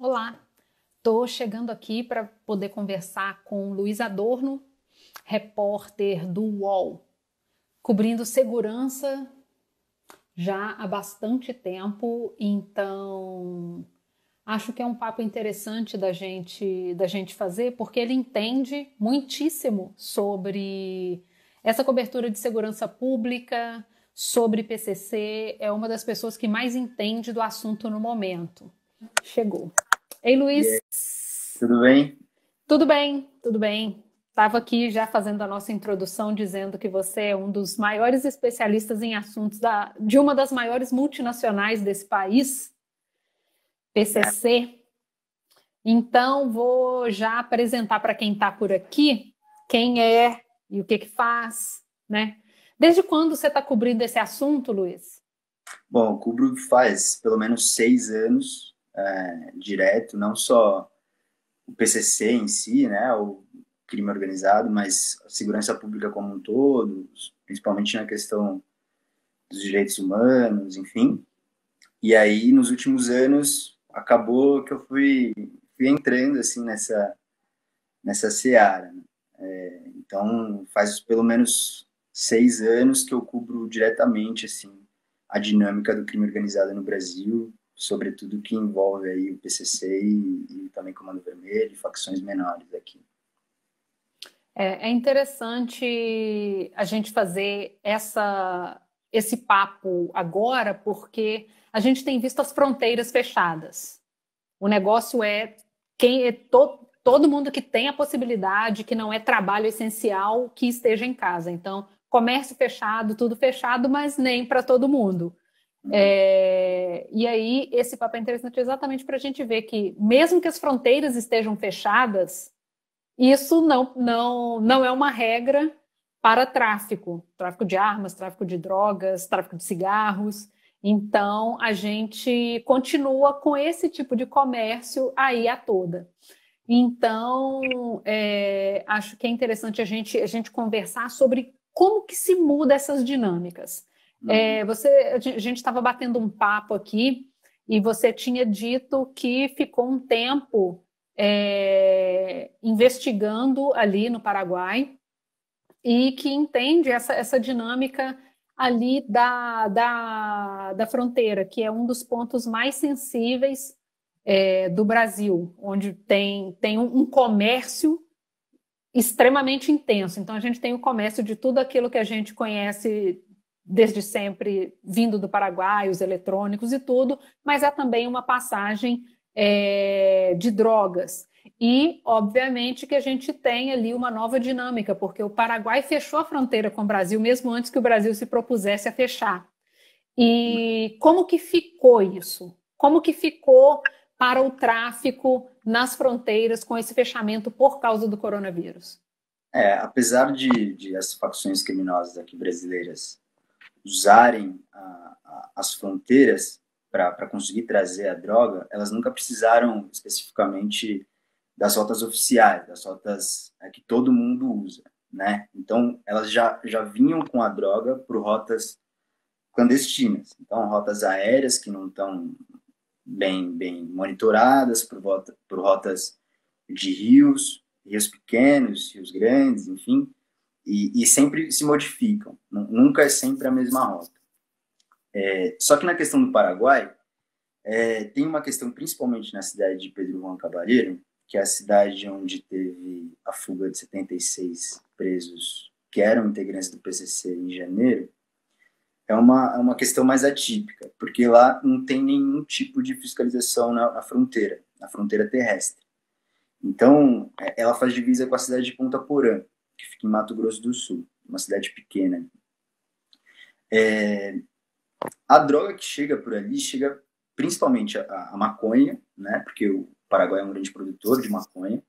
Olá, estou chegando aqui para poder conversar com Luiz Adorno, repórter do UOL, cobrindo segurança já há bastante tempo, então acho que é um papo interessante da gente fazer, porque ele entende muitíssimo sobre essa cobertura de segurança pública, sobre PCC, é uma das pessoas que mais entende do assunto no momento. Chegou. Ei, E aí, Luiz. tudo bem? Tudo bem, tudo bem. Estava aqui já fazendo a nossa introdução dizendo que você é um dos maiores especialistas em assuntos de uma das maiores multinacionais desse país, É, PCC. Então, vou já apresentar para quem está por aqui quem é e o que que faz, né? Desde quando você está cobrindo esse assunto, Luiz? bom, eu cubro faz pelo menos 6 anos, direto, não só o PCC em si, né, o crime organizado, mas a segurança pública como um todo, principalmente na questão dos direitos humanos, enfim. E aí, nos últimos anos, acabou que eu fui entrando, assim, nessa seara, né? Então, faz pelo menos 6 anos que eu cubro diretamente, assim, a dinâmica do crime organizado no Brasil, sobretudo que envolve aí o PCC e também Comando Vermelho e facções menores aqui. É interessante a gente fazer esse papo agora, porque a gente tem visto as fronteiras fechadas. O negócio é todo mundo que tem a possibilidade, que não é trabalho essencial, que esteja em casa. Então, comércio fechado, tudo fechado, mas nem para todo mundo. Uhum. E aí, esse papo é interessante exatamente para a gente ver que, mesmo que as fronteiras estejam fechadas, isso não é uma regra para tráfico de armas, tráfico de drogas, tráfico de cigarros. Então, a gente continua com esse tipo de comércio aí a toda. Então, acho que é interessante a gente conversar sobre como que se muda essas dinâmicas. Uhum. A gente estava batendo um papo aqui e você tinha dito que ficou um tempo investigando ali no Paraguai e que entende essa dinâmica ali da fronteira, que é um dos pontos mais sensíveis do Brasil, onde tem um comércio extremamente intenso. Então, a gente tem o comércio de tudo aquilo que a gente conhece desde sempre, vindo do Paraguai, os eletrônicos e tudo, mas é também uma passagem de drogas. E, obviamente, que a gente tem ali uma nova dinâmica, porque o Paraguai fechou a fronteira com o Brasil, mesmo antes que o Brasil se propusesse a fechar. E como que ficou isso? Como que ficou para o tráfico nas fronteiras com esse fechamento por causa do coronavírus? Apesar de as facções criminosas aqui brasileiras usarem as fronteiras para conseguir trazer a droga, elas nunca precisaram especificamente das rotas oficiais, das rotas que todo mundo usa, né? Então, elas já vinham com a droga por rotas clandestinas. Então, rotas aéreas que não estão bem monitoradas, por rotas de rios pequenos, rios grandes, enfim, e sempre se modificam. Nunca é sempre a mesma rota. Só que na questão do Paraguai, tem uma questão principalmente na cidade de Pedro Juan Caballero, que é a cidade onde teve a fuga de 76 presos que eram integrantes do PCC em janeiro, é uma questão mais atípica, porque lá não tem nenhum tipo de fiscalização na fronteira terrestre. Então, ela faz divisa com a cidade de Ponta Porã, que fica em Mato Grosso do Sul, uma cidade pequena. A droga que chega por ali chega principalmente a maconha, né? Porque o Paraguai é um grande produtor de maconha,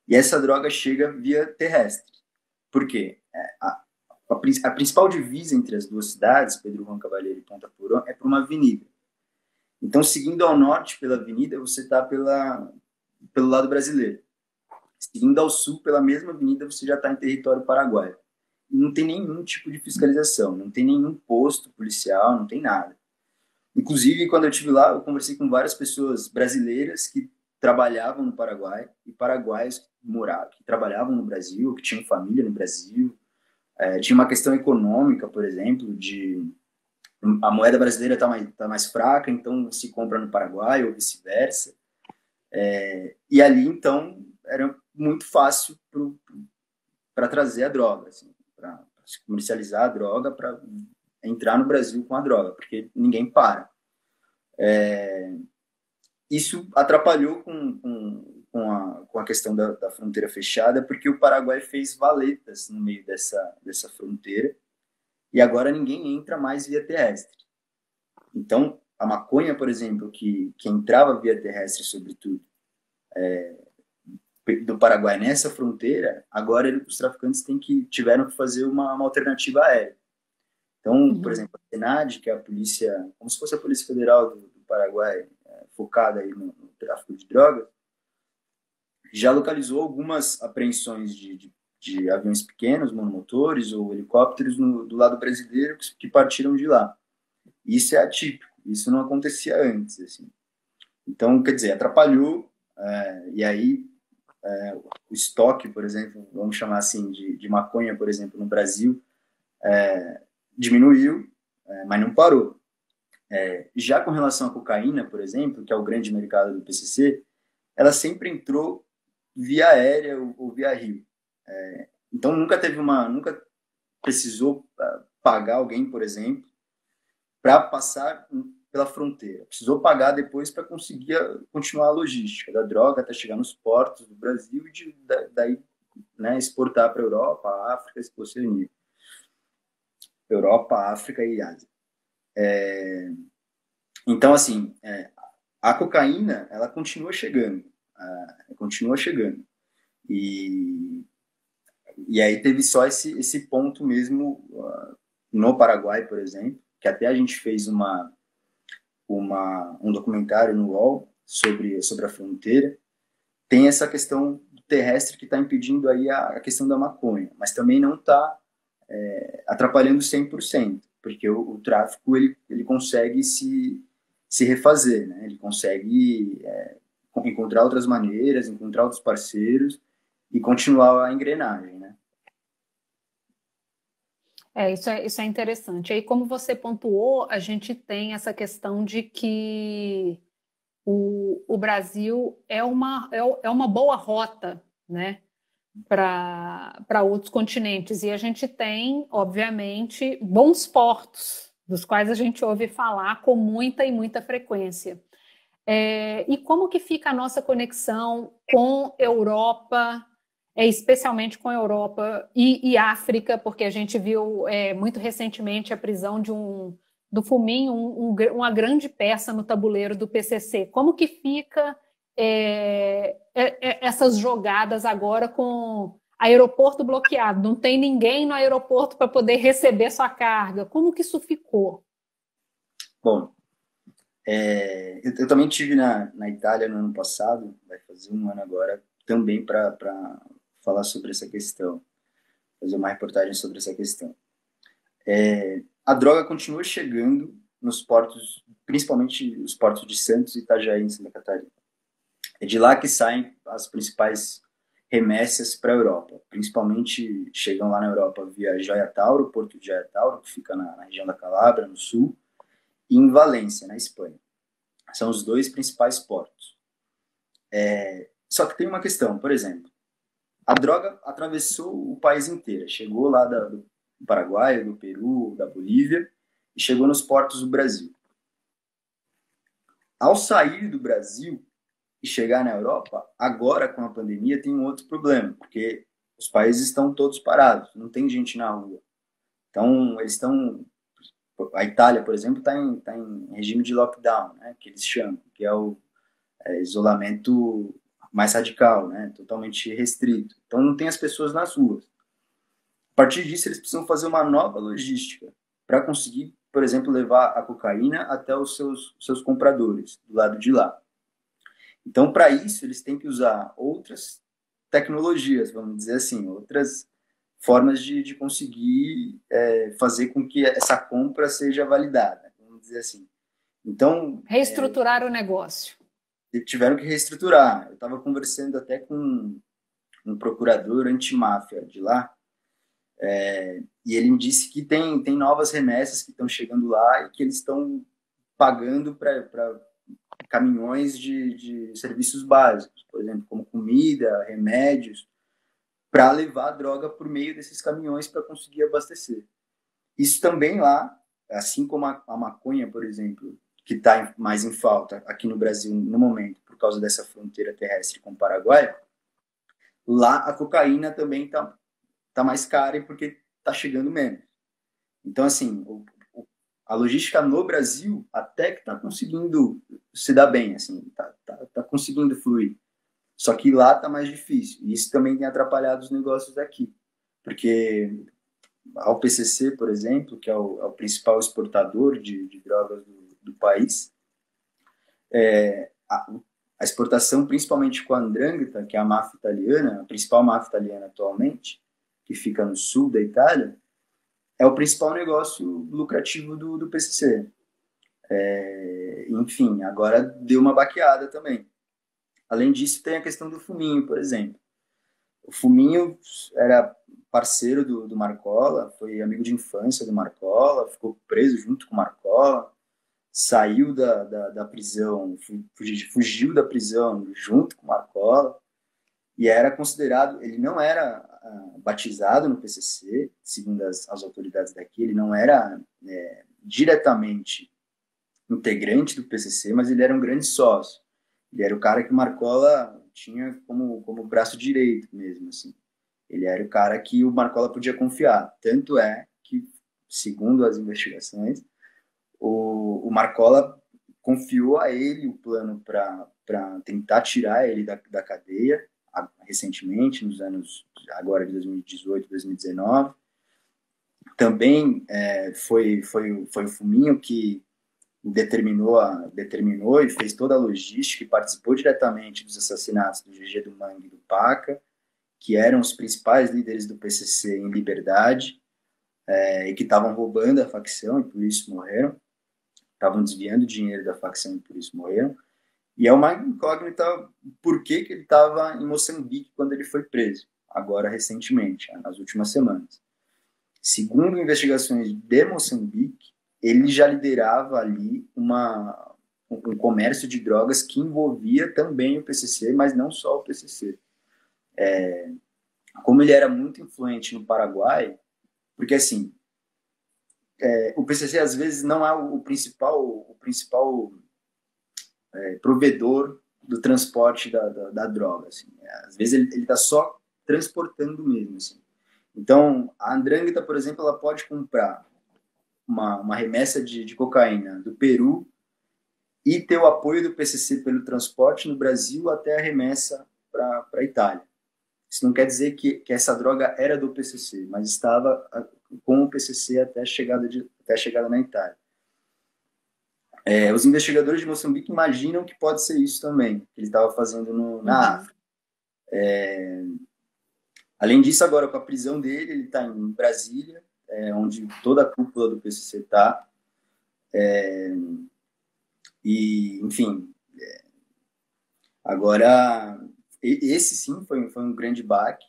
e essa droga chega via terrestre. Por quê? A principal divisa entre as duas cidades, Pedro Juan Caballero e Ponta Porã, é por uma avenida. Então, seguindo ao norte pela avenida, você está pelo lado brasileiro. Seguindo ao sul pela mesma avenida, você já está em território paraguaio. E não tem nenhum tipo de fiscalização, não tem nenhum posto policial, não tem nada. Inclusive, quando eu estive lá, eu conversei com várias pessoas brasileiras que trabalhavam no Paraguai e paraguaios que trabalhavam no Brasil, que tinham família no Brasil. Tinha uma questão econômica, por exemplo, de a moeda brasileira tá mais fraca, então se compra no Paraguai ou vice-versa. E ali, então, era muito fácil para trazer a droga, assim, para se comercializar a droga, para entrar no Brasil com a droga, porque ninguém para. Isso atrapalhou com a questão da fronteira fechada, porque o Paraguai fez valetas no meio dessa fronteira, e agora ninguém entra mais via terrestre. Então, a maconha, por exemplo, que entrava via terrestre, sobretudo, do Paraguai nessa fronteira, agora os traficantes tiveram que fazer uma alternativa aérea. Então, por exemplo, a SENAD, que é a polícia, como se fosse a Polícia Federal do Paraguai, focada aí no tráfico de drogas, já localizou algumas apreensões de aviões pequenos, monomotores ou helicópteros do lado brasileiro que partiram de lá. Isso é atípico, isso não acontecia antes, assim. Então, quer dizer, atrapalhou, e aí o estoque, por exemplo, vamos chamar assim, de maconha, por exemplo, no Brasil, diminuiu, mas não parou. Já com relação à cocaína, por exemplo, que é o grande mercado do PCC, ela sempre entrou via aérea ou via rio. Então nunca precisou pagar alguém, por exemplo, para passar pela fronteira. Precisou pagar depois para conseguir continuar a logística da droga até chegar nos portos do Brasil e daí, né, exportar para a Europa, a África e Oceania. Europa, África e Ásia. Então, assim, a cocaína, ela continua chegando. E aí teve só esse ponto mesmo no Paraguai, por exemplo, que até a gente fez um documentário no UOL sobre a fronteira. Tem essa questão terrestre que está impedindo aí a questão da maconha, mas também não está atrapalhando 100%, porque o tráfico ele consegue se refazer, né? Ele consegue encontrar outras maneiras, encontrar outros parceiros e continuar a engrenagem, né? Isso é interessante. Aí, como você pontuou, a gente tem essa questão de que o Brasil é uma boa rota, né, para outros continentes. E a gente tem, obviamente, bons portos, dos quais a gente ouve falar com muita frequência. E como que fica a nossa conexão com Europa, especialmente com Europa e África, porque a gente viu muito recentemente a prisão do Fuminho, uma grande peça no tabuleiro do PCC. Como que fica essas jogadas agora com aeroporto bloqueado? Não tem ninguém no aeroporto para poder receber sua carga. Como que isso ficou? Bom, eu também estive na Itália no ano passado, vai fazer um ano agora, também para falar sobre essa questão, fazer uma reportagem sobre essa questão. A droga continua chegando nos portos, principalmente os portos de Santos e Itajaí, em Santa Catarina. É de lá que saem as principais remessas para a Europa. Principalmente chegam lá na Europa via Gioia Tauro, Porto de Gioia Tauro, que fica na região da Calábria, no sul, e em Valência, na Espanha. São os dois principais portos. Só que tem uma questão, por exemplo, a droga atravessou o país inteiro, chegou lá do Paraguai, do Peru, da Bolívia, e chegou nos portos do Brasil. Ao sair do Brasil e chegar na Europa, agora com a pandemia tem um outro problema, porque os países estão todos parados, não tem gente na rua. Então, eles estão... A Itália, por exemplo, está em regime de lockdown, né, que eles chamam, que é o isolamento mais radical, né, totalmente restrito. Então, não tem as pessoas nas ruas. A partir disso, eles precisam fazer uma nova logística para conseguir, por exemplo, levar a cocaína até os seus compradores, do lado de lá. Então, para isso, eles têm que usar outras tecnologias, vamos dizer assim, outras formas de conseguir fazer com que essa compra seja validada, vamos dizer assim. Então, reestruturar o negócio. e tiveram que reestruturar. Eu estava conversando até com um procurador antimáfia de lá, e ele me disse que tem novas remessas que estão chegando lá e que eles estão pagando para caminhões de serviços básicos, por exemplo, como comida, remédios, para levar droga por meio desses caminhões para conseguir abastecer. Isso também lá, assim como a maconha, por exemplo, que está mais em falta aqui no Brasil no momento, por causa dessa fronteira terrestre com o Paraguai, lá a cocaína também tá mais cara porque está chegando menos. Então, assim, a logística no Brasil até que está conseguindo se dar bem, assim, tá conseguindo fluir. Só que lá está mais difícil. E isso também tem atrapalhado os negócios daqui. Porque ao PCC, por exemplo, que é o principal exportador de drogas do país, a exportação, principalmente com a 'Ndrangheta, que é a máfia italiana, a principal máfia italiana atualmente, que fica no sul da Itália, é o principal negócio lucrativo do PCC. Enfim, agora deu uma baqueada também. Além disso, tem a questão do fuminho, por exemplo. O Fuminho era parceiro do Marcola, foi amigo de infância do Marcola, ficou preso junto com o Marcola, saiu da prisão, fugiu da prisão junto com o Marcola, e era considerado, ele não era batizado no PCC, segundo as autoridades daqui, ele não era diretamente integrante do PCC, mas ele era um grande sócio. Ele era o cara que o Marcola tinha como braço direito mesmo, assim. Ele era o cara que o Marcola podia confiar. Tanto é que, segundo as investigações, o Marcola confiou a ele o plano para tentar tirar ele da cadeia, recentemente, nos anos agora de 2018, 2019. Também foi o Fuminho que determinou e fez toda a logística e participou diretamente dos assassinatos do GG do Mangue e do Paca, que eram os principais líderes do PCC em liberdade, e que estavam roubando a facção e por isso morreram, estavam desviando dinheiro da facção e por isso morreram. E é uma incógnita por que ele estava em Moçambique quando ele foi preso, agora recentemente, nas últimas semanas. Segundo investigações de Moçambique, ele já liderava ali um comércio de drogas que envolvia também o PCC, mas não só o PCC. Como ele era muito influente no Paraguai, porque assim, o PCC às vezes não é o principal provedor do transporte da droga. Assim. Às vezes ele está só transportando mesmo. Assim. Então, a 'Ndrangheta, por exemplo, ela pode comprar uma remessa de cocaína do Peru e ter o apoio do PCC pelo transporte no Brasil até a remessa para a Itália. Isso não quer dizer que essa droga era do PCC, mas estava com o PCC até a chegada na Itália. Os investigadores de Moçambique imaginam que pode ser isso também, que ele estava fazendo na África. Além disso, agora com a prisão dele, ele está em Brasília, onde toda a cúpula do PCC está. E, enfim, agora, esse sim foi um grande baque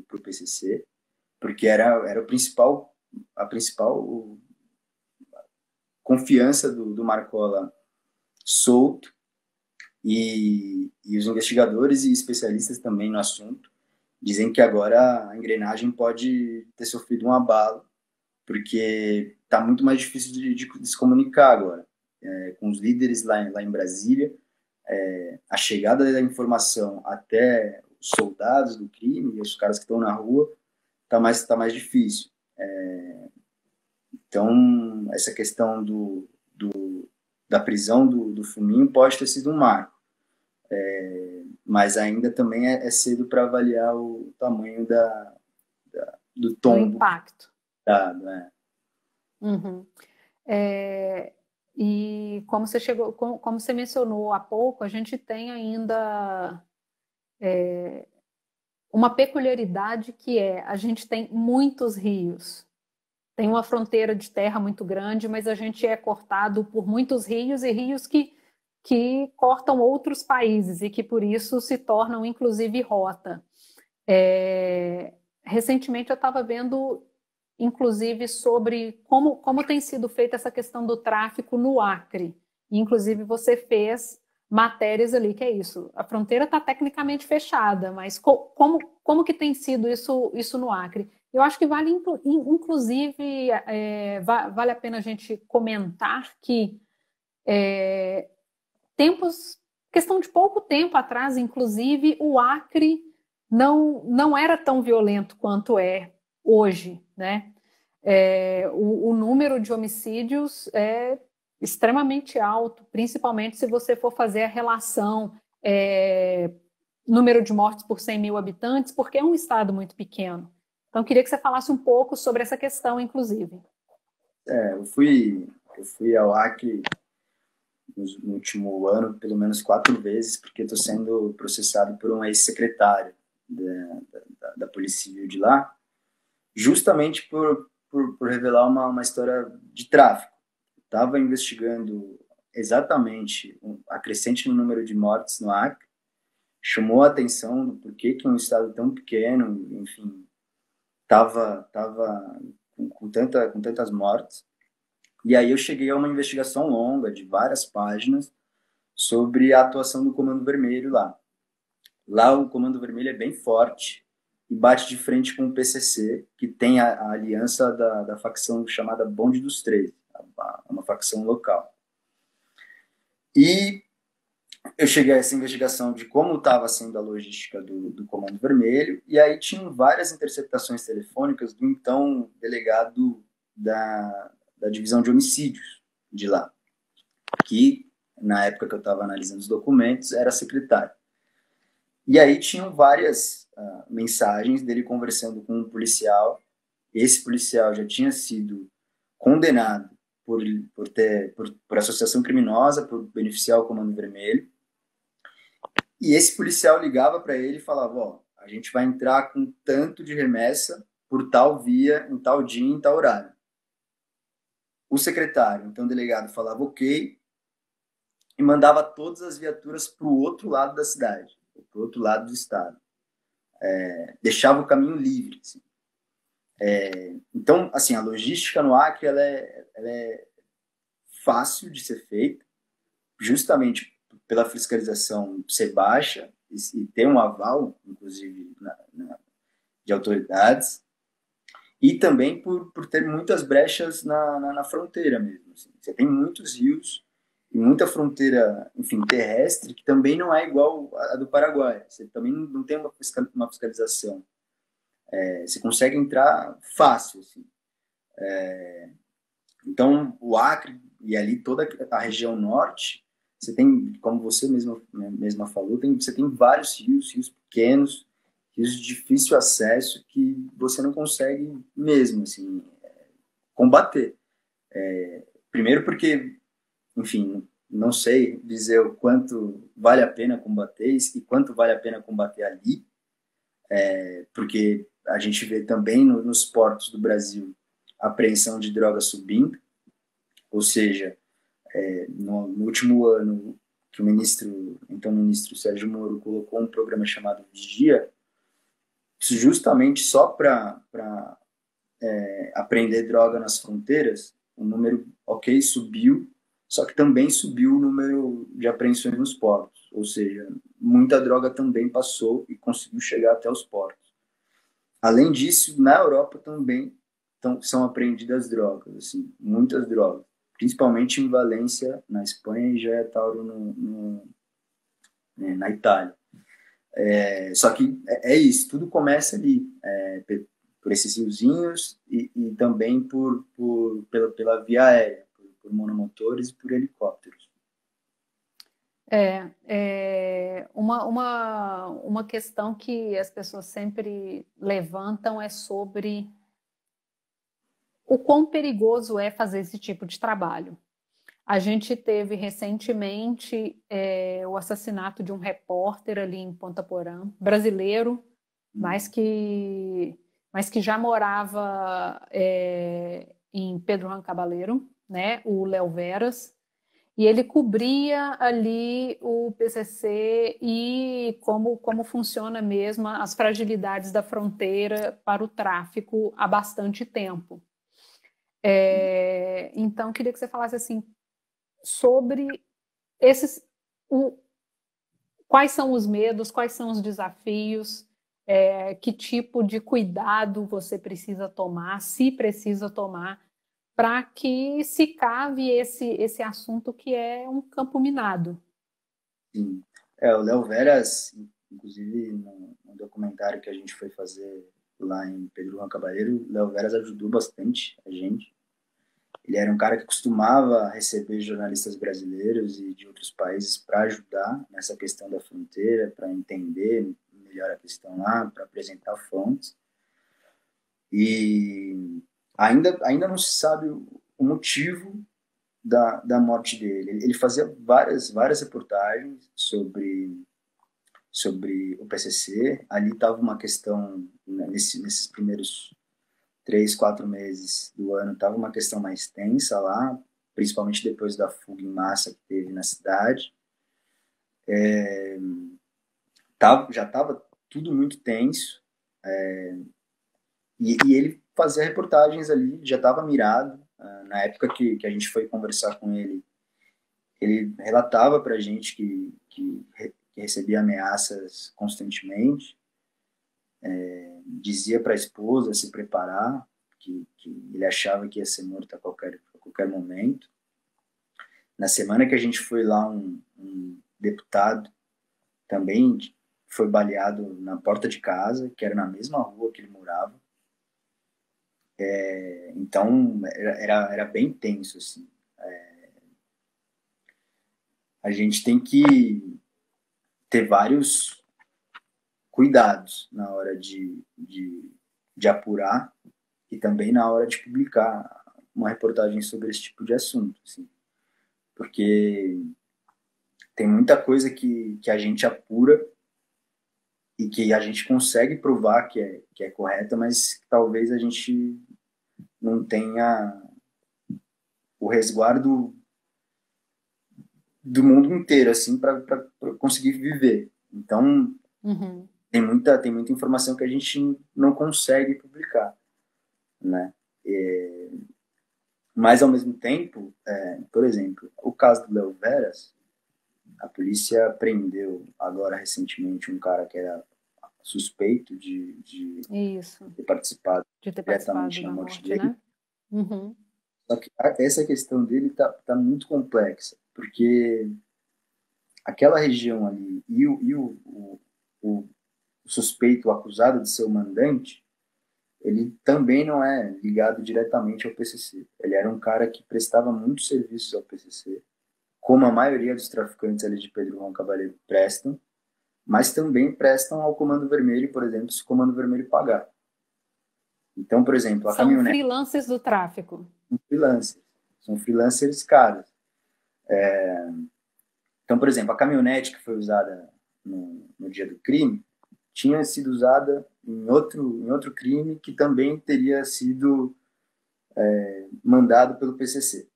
para o PCC, porque era a principal confiança do Marcola solto, e os investigadores e especialistas também no assunto dizem que agora a engrenagem pode ter sofrido um abalo, porque está muito mais difícil de se comunicar agora. Com os líderes lá em Brasília, a chegada da informação até os soldados do crime e os caras que estão na rua está mais difícil. Então, essa questão da prisão do Fuminho pode ter sido um marco, mas ainda também é cedo para avaliar o tamanho do tombo. Do impacto. Dado, né? Uhum. E como você mencionou há pouco, a gente tem ainda uma peculiaridade que a gente tem muitos rios. Tem uma fronteira de terra muito grande, mas a gente é cortado por muitos rios e rios que que cortam outros países e que, por isso, se tornam, inclusive, rota. Recentemente, eu estava vendo, inclusive, sobre como tem sido feita essa questão do tráfico no Acre. E, inclusive, você fez matérias ali, que é isso. A fronteira está tecnicamente fechada, mas como que tem sido isso no Acre? Eu acho que vale, inclusive, vale a pena a gente comentar que questão de pouco tempo atrás, inclusive, o Acre não era tão violento quanto é hoje, né? O número de homicídios é extremamente alto, principalmente se você for fazer a relação número de mortes por 100 mil habitantes, porque é um estado muito pequeno. Então, queria que você falasse um pouco sobre essa questão, inclusive. Eu fui ao Acre no último ano, pelo menos 4 vezes, porque estou sendo processado por um ex-secretário da Polícia Civil de lá, justamente por revelar uma história de tráfico. Estava investigando exatamente a crescente no número de mortes no Acre, chamou a atenção do porquê que um estado tão pequeno, enfim, estava com tantas mortes. E aí eu cheguei a uma investigação longa, de várias páginas, sobre a atuação do Comando Vermelho lá. Lá o Comando Vermelho é bem forte e bate de frente com o PCC, que tem a aliança da facção chamada Bonde dos 13, uma facção local. E eu cheguei a essa investigação de como estava sendo a logística do Comando Vermelho, e aí tinham várias interceptações telefônicas do então delegado da divisão de homicídios de lá, que na época que eu estava analisando os documentos era secretário. E aí tinham várias mensagens dele conversando com um policial. Esse policial já tinha sido condenado por associação criminosa, por beneficiar o Comando Vermelho. E esse policial ligava para ele e falava, ó, a gente vai entrar com tanto de remessa por tal via, em tal dia, em tal horário. O secretário, então o delegado, falava ok e mandava todas as viaturas para o outro lado da cidade, para o outro lado do estado. Deixava o caminho livre. Assim. Então, assim, a logística no Acre ela é fácil de ser feita, justamente pela fiscalização ser baixa e ter um aval, inclusive, de autoridades, e também por ter muitas brechas na fronteira mesmo. Assim. Você tem muitos rios e muita fronteira, enfim, terrestre, que também não é igual a do Paraguai. Você também não tem uma fiscalização. Você consegue entrar fácil. Assim. Então, o Acre e ali toda a região norte, você tem, como você mesma falou, você tem vários rios pequenos, rios de difícil acesso que você não consegue mesmo assim, combater. Primeiro porque, enfim, não sei dizer o quanto vale a pena combater e quanto vale a pena combater ali, porque a gente vê também nos portos do Brasil a apreensão de drogas subindo, ou seja, no último ano que o então ministro Sérgio Moro colocou um programa chamado Vigia, justamente só para apreender droga nas fronteiras, o número, ok, subiu, só que também subiu o número de apreensões nos portos, ou seja, muita droga também passou e conseguiu chegar até os portos. Além disso, na Europa também são apreendidas drogas, assim, muitas drogas, principalmente em Valência, na Espanha, e Getauro, na Itália. Só que é isso, tudo começa ali, por esses riozinhos e também pela via aérea, por monomotores e por helicópteros. Uma questão que as pessoas sempre levantam é sobre o quão perigoso é fazer esse tipo de trabalho. A gente teve recentemente o assassinato de um repórter ali em Ponta Porã, brasileiro, mas que já morava em Pedro Juan Cabaleiro, né? O Léo Veras. e ele cobria ali o PCC e como funciona mesmo as fragilidades da fronteira para o tráfico há bastante tempo. Então, queria que você falasse assim sobre esses, o, quais são os medos, quais são os desafios, que tipo de cuidado você precisa tomar, se precisa tomar, para que se cave esse assunto que é um campo minado. Sim. O Léo Veras, inclusive no documentário que a gente foi fazer lá em Pedro Juan Cabaleiro, o Léo Veras ajudou bastante a gente. Ele era um cara que costumava receber jornalistas brasileiros e de outros países para ajudar nessa questão da fronteira, para entender melhor a questão lá, para apresentar fontes. E ainda não se sabe o motivo da morte dele. Ele fazia várias reportagens sobre o PCC. Ali estava uma questão, né, nesses primeiros 3, 4 meses do ano, estava uma questão mais tensa lá, principalmente depois da fuga em massa que teve na cidade. Já estava tudo muito tenso, e ele fazia reportagens ali, já estava mirado. Na época que a gente foi conversar com ele relatava para a gente que recebia ameaças constantemente, dizia para a esposa se preparar, que ele achava que ia ser morto a qualquer momento. Na semana que a gente foi lá, um deputado também foi baleado na porta de casa, que era na mesma rua que ele morava. Então, era bem tenso, assim. A gente tem que ter vários cuidados na hora de apurar e também na hora de publicar uma reportagem sobre esse tipo de assunto, assim. Porque tem muita coisa que a gente apura e que a gente consegue provar que é correta, mas talvez a gente não tenha o resguardo do mundo inteiro, assim, para conseguir viver. Então, Uhum. tem muita informação que a gente não consegue publicar, né? Mas, ao mesmo tempo, por exemplo, o caso do Léo Veras, a polícia prendeu agora recentemente um cara que era suspeito de Isso, ter participado de ter participado diretamente na da morte morte, dele. né? Uhum. Só que essa questão dele tá muito complexa, porque aquela região ali o suspeito, o acusado de ser o mandante, ele também não é ligado diretamente ao PCC. Ele era um cara que prestava muitos serviços ao PCC, como a maioria dos traficantes ali de Pedro Juan Cabaleiro prestam, mas também prestam ao Comando Vermelho, por exemplo, se o Comando Vermelho pagar. Então, por exemplo, a São caminhonete freelancers do tráfico. são freelancers caros. Então, por exemplo, a caminhonete que foi usada no dia do crime tinha sido usada em outro crime que também teria sido mandado pelo PCC.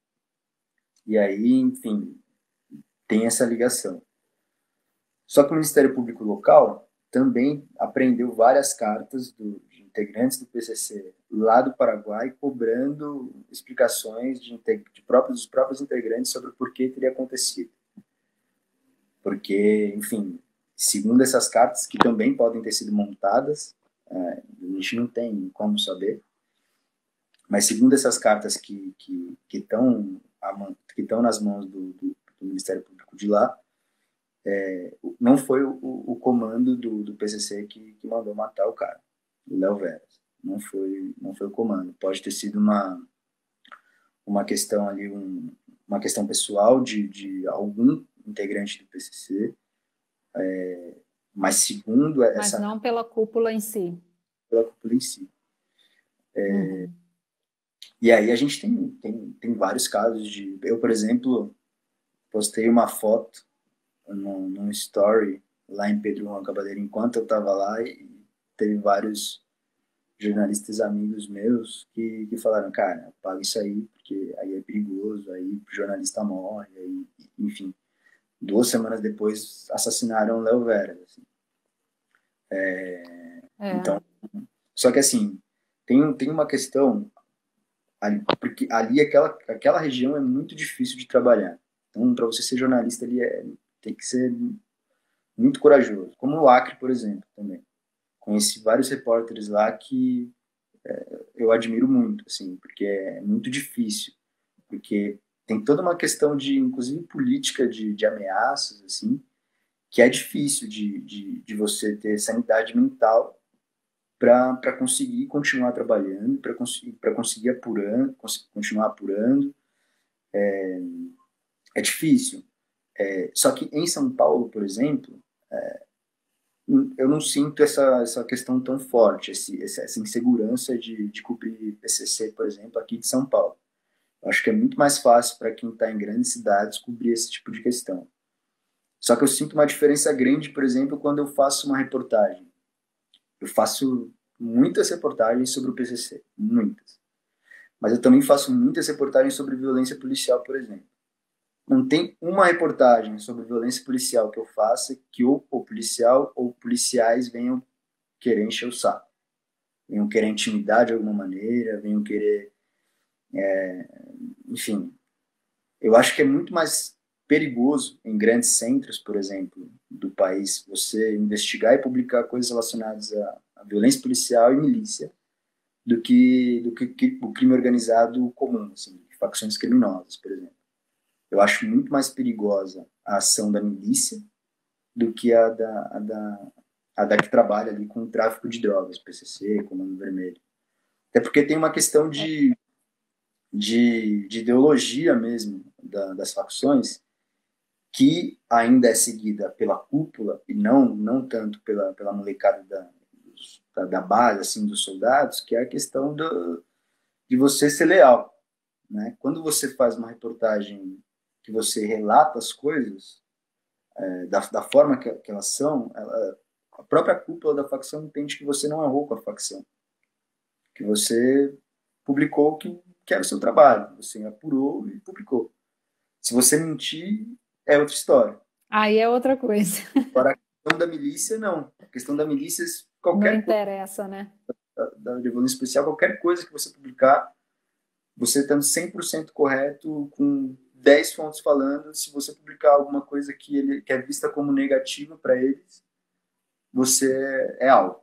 E aí, enfim, tem essa ligação. Só que o Ministério Público Local também apreendeu várias cartas de integrantes do PCC lá do Paraguai, cobrando explicações dos próprios integrantes sobre o porquê teria acontecido. Porque, enfim, segundo essas cartas, que também podem ter sido montadas, a gente não tem como saber, mas segundo essas cartas que estão nas mãos do Ministério Público de lá, não foi o comando do PCC que mandou matar o cara, o Léo Veras. Não foi o comando. Pode ter sido uma questão ali, uma questão pessoal de algum integrante do PCC, mas segundo Mas essa não pela cúpula em si. pela cúpula em si. Uhum. E aí a gente tem vários casos de... Eu, por exemplo, postei uma foto num story lá em Pedro Juan Cabaleiro enquanto eu estava lá, e teve vários jornalistas amigos meus que falaram, cara, apaga isso aí, porque aí é perigoso, aí o jornalista morre, aí, enfim. 2 semanas depois assassinaram o Léo Vera. Assim. Então, só que assim, tem uma questão, ali, porque ali aquela região é muito difícil de trabalhar. Então, para você ser jornalista ali tem que ser muito corajoso. Como o Acre, por exemplo, também. Conheci vários repórteres lá que eu admiro muito, assim, porque é muito difícil, porque tem toda uma questão de, inclusive, política de ameaças, assim, que é difícil de você ter sanidade mental para conseguir continuar trabalhando, para conseguir apurando, continuar apurando. É difícil. Só que em São Paulo, por exemplo, eu não sinto essa questão tão forte, essa insegurança de cobrir PCC, por exemplo, aqui de São Paulo. Eu acho que é muito mais fácil para quem está em grandes cidades cobrir esse tipo de questão. Só que eu sinto uma diferença grande, por exemplo, quando eu faço uma reportagem. Eu faço muitas reportagens sobre o PCC, muitas. Mas eu também faço muitas reportagens sobre violência policial, por exemplo. Não tem uma reportagem sobre violência policial que eu faça que ou o policial ou policiais venham querer encher o saco. Venham querer intimidar de alguma maneira, venham querer... enfim, eu acho que é muito mais perigoso em grandes centros, por exemplo, do país, você investigar e publicar coisas relacionadas à violência policial e milícia do que o crime organizado comum, assim, facções criminosas, por exemplo. Eu acho muito mais perigosa a ação da milícia do que a da que trabalha ali com o tráfico de drogas, PCC, Comando Vermelho. Até porque tem uma questão de ideologia mesmo das facções que ainda é seguida pela cúpula e não tanto pela molecada da base, assim, dos soldados, que é a questão de você ser leal. Né? Quando você faz uma reportagem que você relata as coisas da forma que elas são, a própria cúpula da facção entende que você não errou com a facção, que você publicou o que era o seu trabalho, você apurou e publicou. Se você mentir, é outra história. Aí é outra coisa. Para a questão da milícia, não. A questão da milícia, Não qualquer coisa interessa, né? da violência policial, qualquer coisa que você publicar, você estando 100% correto, com 10 fontes falando, se você publicar alguma coisa que é vista como negativa para eles, você é alvo.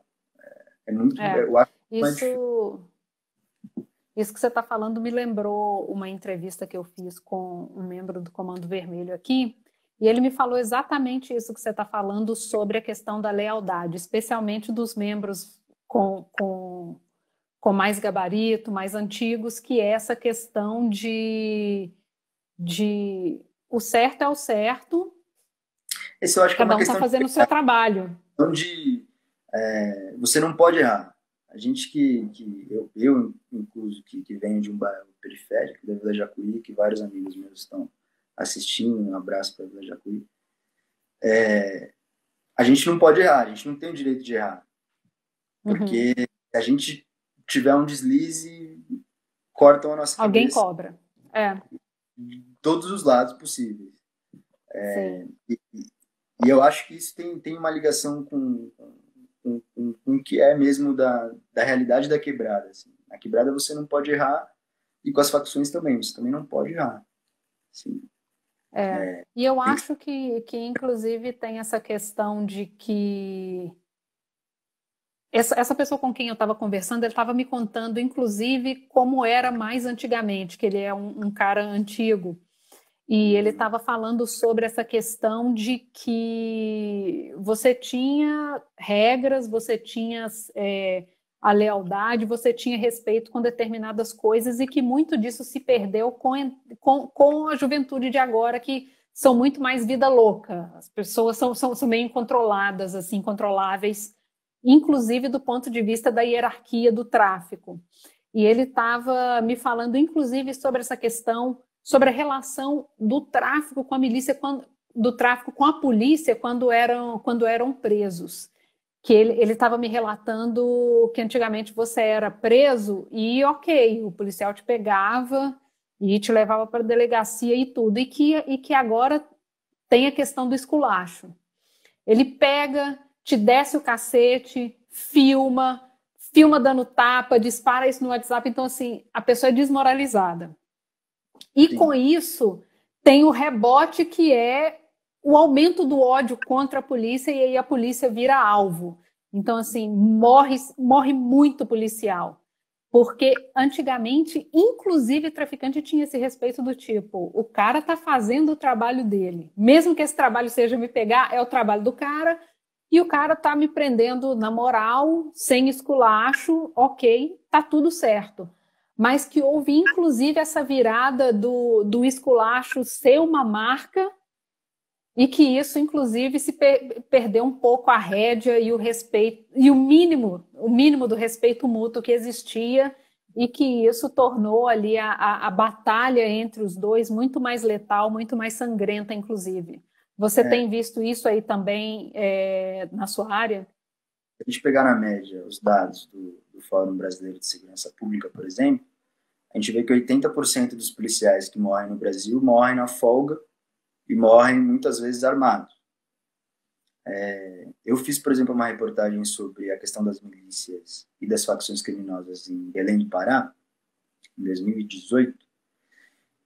É muito, eu acho mais difícil. Isso que você está falando me lembrou uma entrevista que eu fiz com um membro do Comando Vermelho aqui, e ele me falou exatamente isso que você está falando sobre a questão da lealdade, especialmente dos membros com mais gabarito, mais antigos, que é essa questão de o certo é o certo, Esse eu acho que é cada uma um está questão fazendo o seu trabalho. de você não pode errar. A gente eu incluso, que venho de um bairro periférico, da Vila Jacuí, que vários amigos meus estão assistindo, um abraço para a Vila Jacuí. A gente não pode errar, a gente não tem o direito de errar. Porque se a gente tiver um deslize, cortam a nossa Alguém cabeça. cobra. De todos os lados possíveis. E eu acho que isso tem uma ligação com o que é mesmo da realidade da quebrada. Assim. Na quebrada você não pode errar, e com as facções também, você também não pode errar. Assim, E eu acho que inclusive tem essa questão de que essa pessoa com quem eu estava conversando, ele estava me contando, inclusive, como era mais antigamente, que ele é um cara antigo. E ele estava falando sobre essa questão de que você tinha regras, você tinha a lealdade, você tinha respeito com determinadas coisas e que muito disso se perdeu com a juventude de agora, que são muito mais vida louca. As pessoas são meio incontroladas, assim, controláveis, inclusive do ponto de vista da hierarquia do tráfico. E ele estava me falando, inclusive, sobre essa questão, sobre a relação do tráfico com a milícia, do tráfico com a polícia quando eram presos. Que ele estava me relatando que antigamente você era preso e, ok, o policial te pegava e te levava para a delegacia e tudo, e que agora tem a questão do esculacho. Ele pega, te desce o cacete, filma dando tapa, dispara isso no WhatsApp, então assim, a pessoa é desmoralizada. E Sim. com isso, tem o rebote que é o aumento do ódio contra a polícia e aí a polícia vira alvo. Então, assim, morre muito policial. Porque antigamente, inclusive, traficante tinha esse respeito do tipo, o cara tá fazendo o trabalho dele. Mesmo que esse trabalho seja me pegar, é o trabalho do cara, e o cara tá me prendendo na moral, sem esculacho, ok, tá tudo certo. Mas que houve, inclusive, essa virada do esculacho ser uma marca e que isso, inclusive, se perdeu um pouco a rédea e o respeito, e o mínimo do respeito mútuo que existia, e que isso tornou ali a batalha entre os dois muito mais letal, muito mais sangrenta, inclusive. Você É, tem visto isso aí também na sua área? se a gente pegar na média os dados do Fórum Brasileiro de Segurança Pública, por exemplo, a gente vê que 80% dos policiais que morrem no Brasil morrem na folga e morrem muitas vezes armados. Eu fiz, por exemplo, uma reportagem sobre a questão das milícias e das facções criminosas em Belém do Pará, em 2018,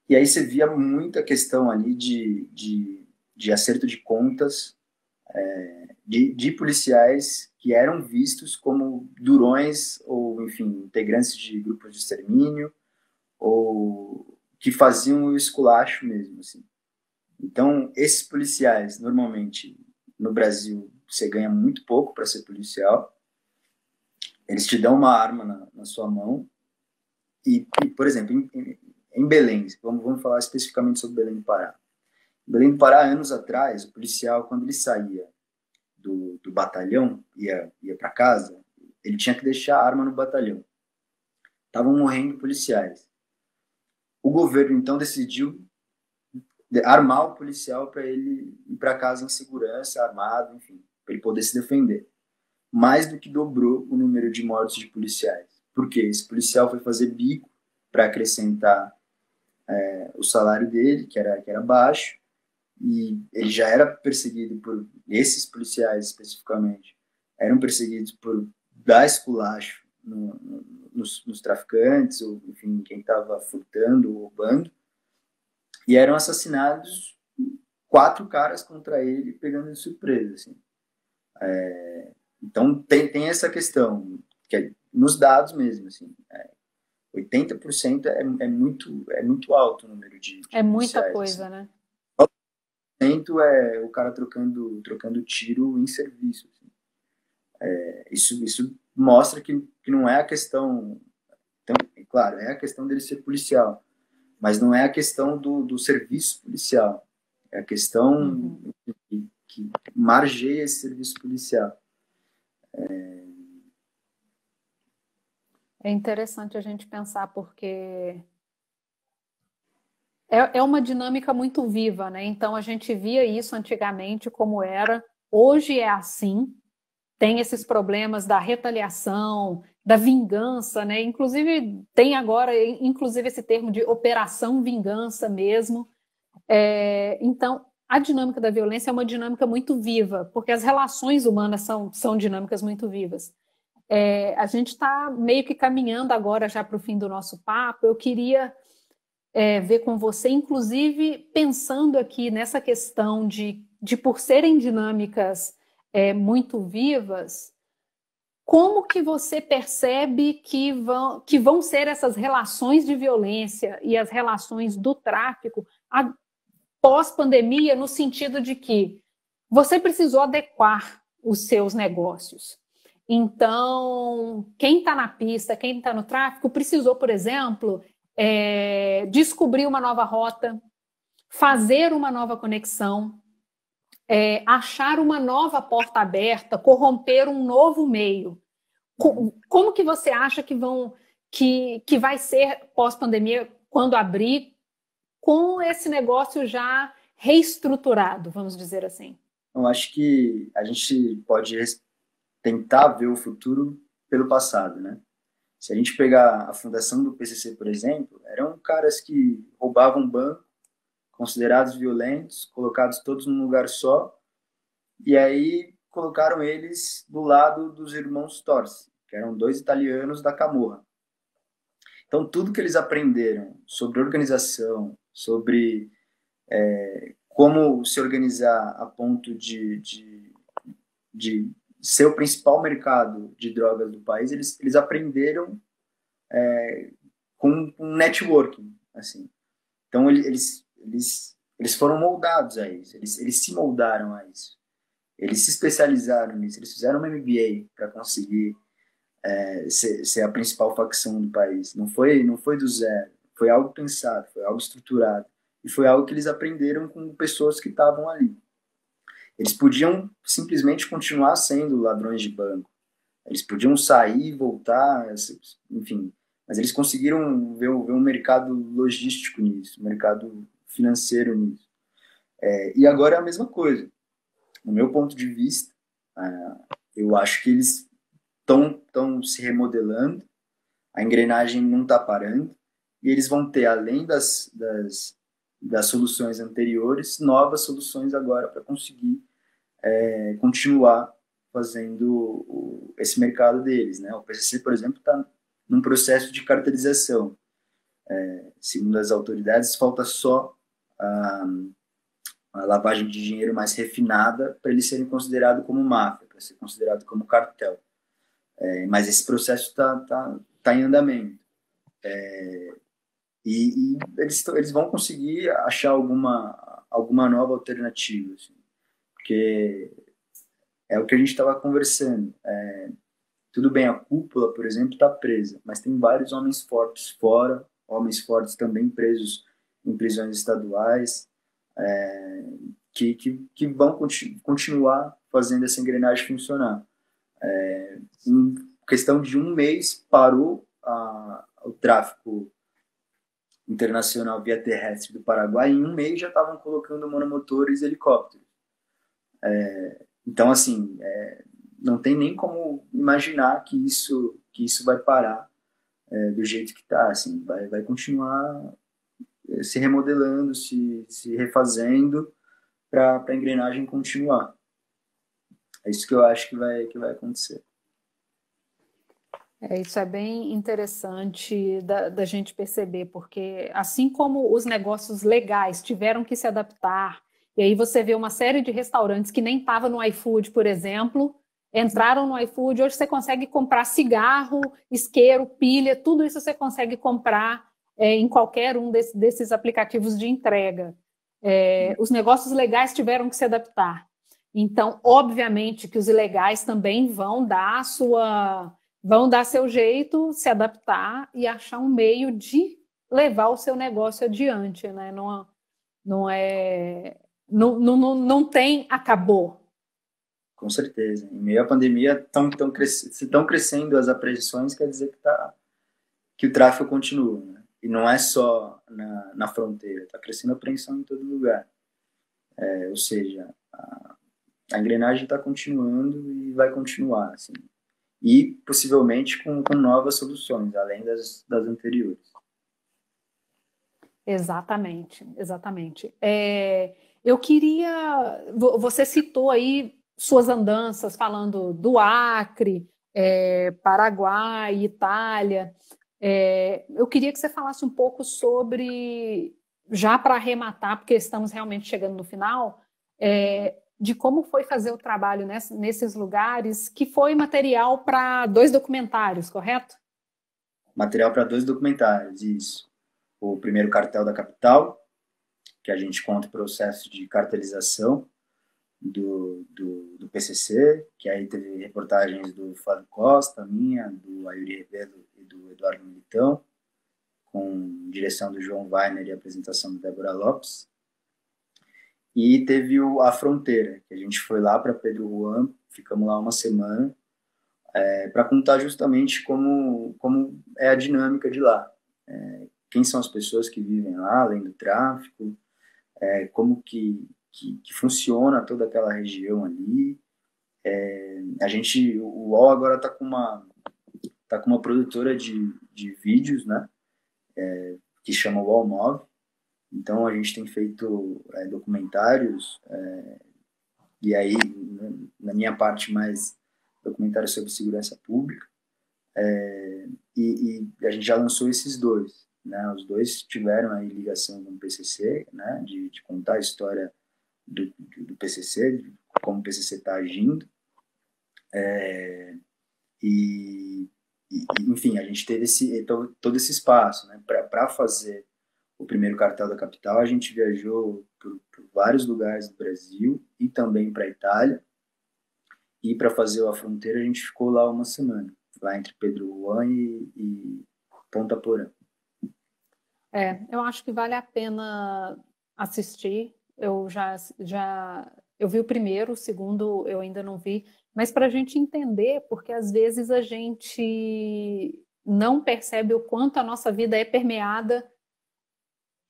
e aí você via muita questão ali de acerto de contas de policiais que eram vistos como durões ou, enfim, integrantes de grupos de extermínio ou que faziam o esculacho mesmo, assim. Então, esses policiais, normalmente, no Brasil, você ganha muito pouco para ser policial. Eles te dão uma arma na sua mão. Por exemplo, em Belém, vamos falar especificamente sobre Belém do Pará. Em Belém do Pará, anos atrás, o policial, quando ele saía do batalhão, ia para casa, ele tinha que deixar a arma no batalhão. Estavam morrendo policiais. O governo, então, decidiu armar o policial para ele ir para casa em segurança, armado, enfim, para ele poder se defender. Mais do que dobrou o número de mortes de policiais. Por quê? Esse policial foi fazer bico para acrescentar o salário dele, que era baixo, e ele já era perseguido por esses policiais especificamente, eram perseguidos por dar esculacho nos traficantes, ou enfim, quem estava furtando ou roubando, e eram assassinados 4 caras contra ele, pegando de surpresa, assim. Então, tem essa questão, que é nos dados mesmo, assim, 80% é muito alto o número de É muita policiais, assim. coisa, né? 100% é o cara trocando tiro em serviço, assim. Isso mostra que não é a questão, então, claro, é a questão dele ser policial, mas não é a questão do serviço policial, é a questão Uhum. que margeia esse serviço policial. É interessante a gente pensar, porque é uma dinâmica muito viva, né? Então a gente via isso antigamente como era, hoje é assim, tem esses problemas da retaliação, da vingança, né? Inclusive tem agora, inclusive esse termo de operação vingança mesmo. Então a dinâmica da violência é uma dinâmica muito viva, porque as relações humanas são dinâmicas muito vivas. A gente está meio que caminhando agora já para o fim do nosso papo. Eu queria ver com você, inclusive pensando aqui nessa questão de por serem dinâmicas muito vivas, como que você percebe que vão ser essas relações de violência e as relações do tráfico pós-pandemia, no sentido de que você precisou adequar os seus negócios. Então, quem está na pista, quem está no tráfico, precisou, por exemplo, descobrir uma nova rota, fazer uma nova conexão, achar uma nova porta aberta, corromper um novo meio. Como que você acha que vai ser pós-pandemia quando abrir com esse negócio já reestruturado, vamos dizer assim? Eu acho que a gente pode tentar ver o futuro pelo passado, né? Se a gente pegar a fundação do PCC, por exemplo, eram caras que roubavam banco, considerados violentos, colocados todos num lugar só, e aí colocaram eles do lado dos irmãos Torsi, que eram dois italianos da Camorra. Então, tudo que eles aprenderam sobre organização, sobre como se organizar a ponto de ser o principal mercado de drogas do país, eles aprenderam com um networking, assim. Então, eles foram moldados a isso, eles se moldaram a isso. Eles se especializaram nisso, eles fizeram uma MBA para conseguir ser a principal facção do país. Não foi do zero, foi algo pensado, foi algo estruturado. E foi algo que eles aprenderam com pessoas que estavam ali. Eles podiam simplesmente continuar sendo ladrões de banco. Eles podiam sair e voltar, enfim. Mas eles conseguiram ver um mercado logístico nisso, um mercado financeiro nisso. E agora é a mesma coisa. No meu ponto de vista, eu acho que eles estão se remodelando, a engrenagem não está parando, e eles vão ter, além das soluções anteriores, novas soluções agora para conseguir continuar fazendo esse mercado deles, né? O PCC, por exemplo, está num processo de cartelização. Segundo as autoridades, falta só a lavagem de dinheiro mais refinada para eles serem considerados como máfia, para ser considerado como cartel. Mas esse processo tá em andamento. E eles vão conseguir achar alguma nova alternativa, assim, porque é o que a gente estava conversando. Tudo bem, a cúpula, por exemplo, está presa, mas tem vários homens fortes fora, homens fortes também presos em prisões estaduais, que vão continuar fazendo essa engrenagem funcionar. Em questão de um mês, parou o tráfico internacional via terrestre do Paraguai. Em um mês já estavam colocando monomotores e helicópteros. Então, assim, não tem nem como imaginar que isso vai parar do jeito que está. Assim, vai continuar se remodelando, se refazendo para a engrenagem continuar. É isso que eu acho que vai acontecer. Isso é bem interessante da gente perceber, porque assim como os negócios legais tiveram que se adaptar, e aí você vê uma série de restaurantes que nem estavam no iFood, por exemplo, entraram no iFood, hoje você consegue comprar cigarro, isqueiro, pilha, tudo isso você consegue comprar em qualquer um desses aplicativos de entrega. Os negócios legais tiveram que se adaptar. Então, obviamente que os ilegais também vão dar seu jeito, se adaptar e achar um meio de levar o seu negócio adiante, né? Não tem acabou. Com certeza. Em meio à pandemia, se estão crescendo as apreensões, quer dizer que o tráfico continua, né? E não é só na fronteira, está crescendo a apreensão em todo lugar. Ou seja, a engrenagem está continuando e vai continuar, assim. E possivelmente com novas soluções, além das anteriores. Exatamente. Eu queria. Você citou aí suas andanças, falando do Acre, Paraguai, Itália. Eu queria que você falasse um pouco sobre, já para arrematar, porque estamos realmente chegando no final, de como foi fazer o trabalho nesses lugares, que foi material para 2 documentários, correto? Material para 2 documentários, isso. O primeiro, Cartel da Capital, que a gente conta o processo de cartelização do PCC, que aí teve reportagens do Flávio Costa, minha, do Ayuri Rebelo e do Eduardo Militão, com direção do João Weiner e apresentação da Débora Lopes. E teve A Fronteira, que a gente foi lá para Pedro Juan, ficamos lá uma semana, para contar justamente como é a dinâmica de lá. Quem são as pessoas que vivem lá, além do tráfico, como que funciona toda aquela região ali. O UOL agora está com tá com uma produtora de vídeos, né? Que chama Wallmov. Então, a gente tem feito documentários, e aí, na minha parte, mais documentários sobre segurança pública. E a gente já lançou esses dois, né? Os dois tiveram aí ligação com o PCC, né? De contar a história do PCC, de como o PCC está agindo. Enfim, a gente teve todo esse espaço, né? Para fazer o primeiro Cartel da Capital, a gente viajou por vários lugares do Brasil e também para a Itália. E para fazer a fronteira, a gente ficou lá uma semana, lá entre Pedro Juan e Ponta Porã. Eu acho que vale a pena assistir. Eu vi o primeiro, o segundo eu ainda não vi, mas para a gente entender, porque às vezes a gente não percebe o quanto a nossa vida é permeada.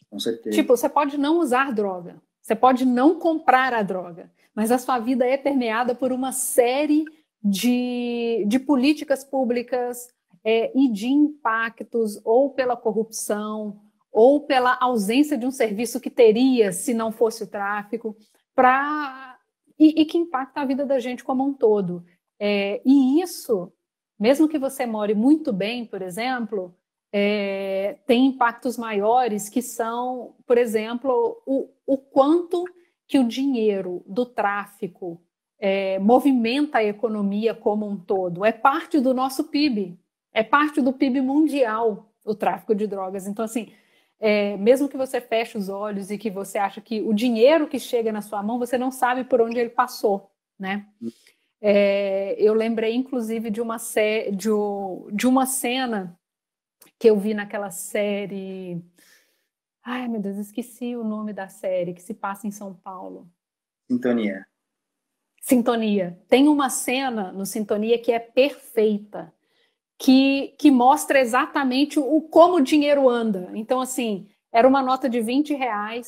Com certeza. Tipo, você pode não usar droga, você pode não comprar a droga, mas a sua vida é permeada por uma série de políticas públicas e de impactos, ou pela corrupção, ou pela ausência de um serviço que teria se não fosse o tráfico, e que impacta a vida da gente como um todo. E isso, mesmo que você more muito bem, por exemplo, tem impactos maiores que são, por exemplo, o quanto que o dinheiro do tráfico movimenta a economia como um todo. É parte do nosso PIB, é parte do PIB mundial, o tráfico de drogas. Então, assim, mesmo que você feche os olhos e que você acha que o dinheiro que chega na sua mão, você não sabe por onde ele passou, né? Eu lembrei, inclusive, de uma cena que eu vi naquela série... Ai, meu Deus, esqueci o nome da série, que se passa em São Paulo. Sintonia. Tem uma cena no Sintonia que é perfeita, que mostra exatamente como o dinheiro anda. Então, assim, era uma nota de R$20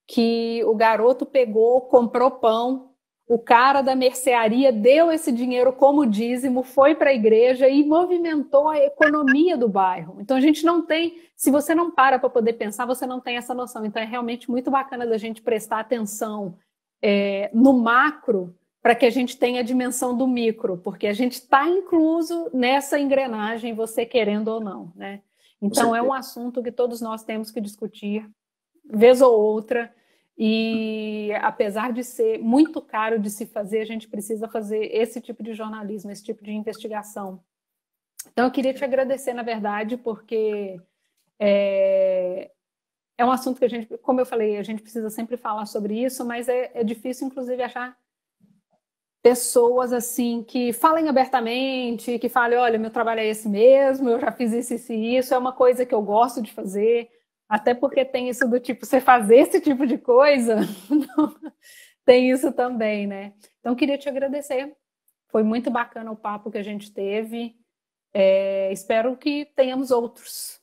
que o garoto pegou, comprou pão, o cara da mercearia deu esse dinheiro como dízimo, foi para a igreja e movimentou a economia do bairro. Então, a gente não tem... Se você não para poder pensar, você não tem essa noção. Então, é realmente muito bacana da gente prestar atenção no macro, para que a gente tenha a dimensão do micro, porque a gente está incluso nessa engrenagem, você querendo ou não, né? Então, é um assunto que todos nós temos que discutir, vez ou outra, e apesar de ser muito caro de se fazer, a gente precisa fazer esse tipo de jornalismo, esse tipo de investigação. Então, eu queria te agradecer, na verdade, porque é um assunto que a gente, como eu falei, a gente precisa sempre falar sobre isso, mas é difícil, inclusive, achar pessoas assim que falem abertamente, que falem, olha, meu trabalho é esse mesmo, eu já fiz isso e isso, é uma coisa que eu gosto de fazer, até porque tem isso do tipo, você fazer esse tipo de coisa, tem isso também, né? Então, queria te agradecer, foi muito bacana o papo que a gente teve, espero que tenhamos outros.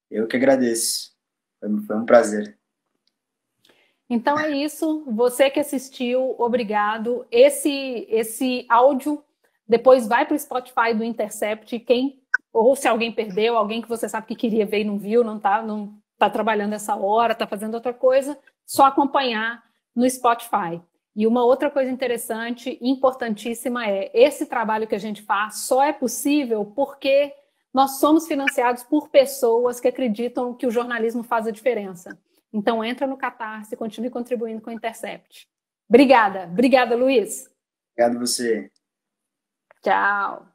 Eu que agradeço, foi um prazer. Então é isso, você que assistiu, obrigado. Esse áudio depois vai para o Spotify do Intercept, ou se alguém perdeu, alguém que você sabe que queria ver e não viu, não tá trabalhando essa hora, está fazendo outra coisa, só acompanhar no Spotify. E uma outra coisa interessante, importantíssima, esse trabalho que a gente faz só é possível porque nós somos financiados por pessoas que acreditam que o jornalismo faz a diferença. Então, entra no Catarse e continue contribuindo com o Intercept. Obrigada, Luiz. Obrigado a você. Tchau.